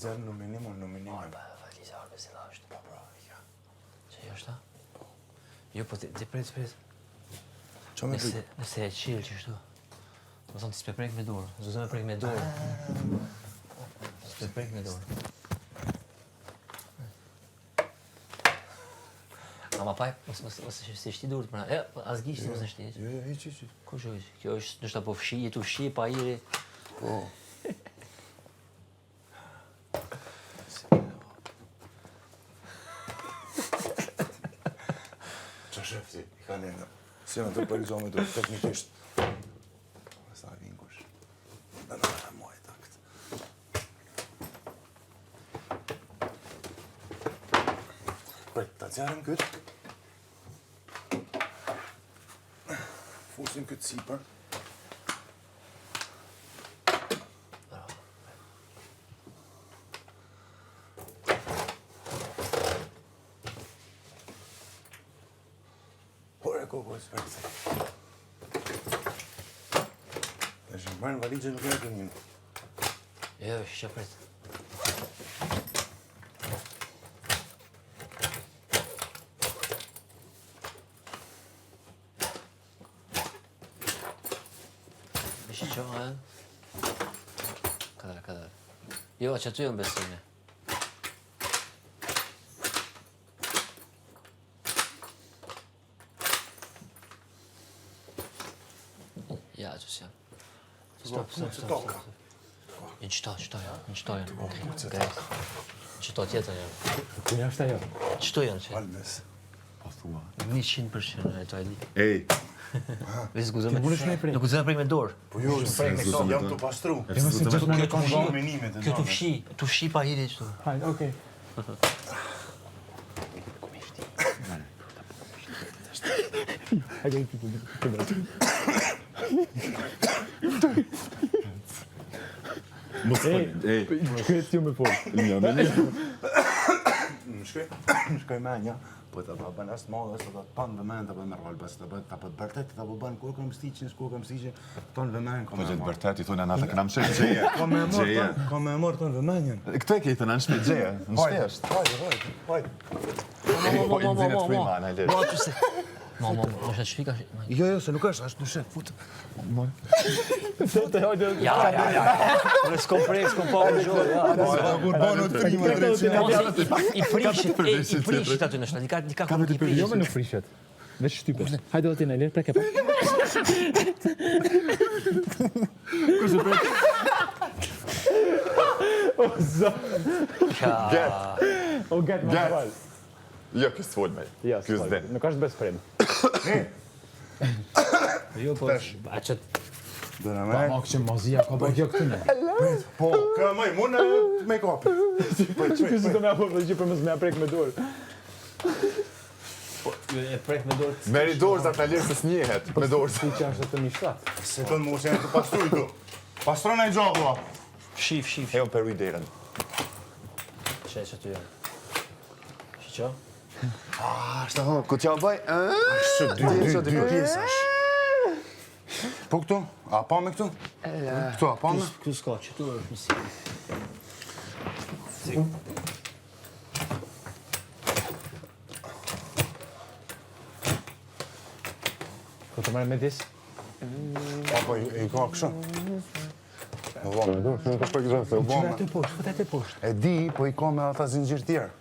zërë në minim. Arba, valiza, arbe si lasht. Po, që jo është ta? Jo, po ti prit. Nëse e qilë që shtu. Më thonë ti s'pe prek me dorë. Zuzë me prek me dorë. S'pe prek me dorë. Ama paj, mos se shti durët për na. As gishti mos e shti. Jo, hiq. Kush hiq? Kjo është nështë po fshi, tu fshi, pa iri. Po. Qa shefti, i ka një. Si në të përgjohme të teknikisht. Sa vingush. Dhe në në muaj takt. Prej, ta zjarëm këtë. Fusim këtë sipër. Kokoj, s'perse. E shumë bërë në valigje nuk e të njënë. Jo, që pret. Ishi që, Kadar. Jo, që tu jënë besime. Ja, që s'jam. Stop. Në qëto janë. Qëto tjetër janë. Kënja është ajo? Qëto janë që? Almes. Po thua. 100% e to e li. Ej! Vesi ku zëme... Ti mundesh me e prek? Nuk u zëme prek me dorë. Po jo, jam të pastru. Kjo si gjithë me Këtë më menimet e Kjo tu fshi pa hiri qëto. Hajde, okej. Hajde, Ej, shkret ju me folë. Shkoj menja, po të bën asë madhe, se të panë vëmen të bën me rralë, bës të bën bërtet, të bën ku kam stiqin, tonë vëmen, ka Po gjithë bërtet, i thonë anë të këna mshë gjeje. Ka me morë tonë vëmenjen. Këto e kejtë në në shpe gjeje, në shpesht. Hajde. Po i nëzine të frima, në hajde. Mo, është në shpika... Jo, se nuk është në shef, futë. Ja. Në s'kom prek, s'kom po më gjohë, ja. I prishit aty në shtë, një ka Ka me të përgjë. i Jo me nuk frishet. Veç shtypes. Hajde dhe ti në lirë, preke pa. Kërse prek? O, zë. O, get më të valë. Jo, kësë të folë me. Ja, Kësë dhe. nuk është bes prim. Jo, po... A që... Dëna Pa ma këtë mazia, ka bëjë kjo këtë ne. Po, ka maj, mune me kapi. Kësi të me apë që për mësë me aprek me dorë. E prek me dorë... Meri dorë za të lirë se s'njehet, me dorë. Si që është të mishtat. Se tonë mu se janë të pastruj tu. Pastrona i gjabua. Shif. E unë peru i derën. Që të janë. Që? Ashtë ho, ku t'ja bëj? Dy pjesash. Po këtu? A pa me këtu? Këtu, a pa me? Këtu s'ka, që tu është misi. Ko të marrë me disë? Apo i ka kështu? Në vëmë, me dorë, që në të shpek gjithë, se u bëmë. Fëtë e të poshtë. E di, po i ka me ata zingjir tjerë.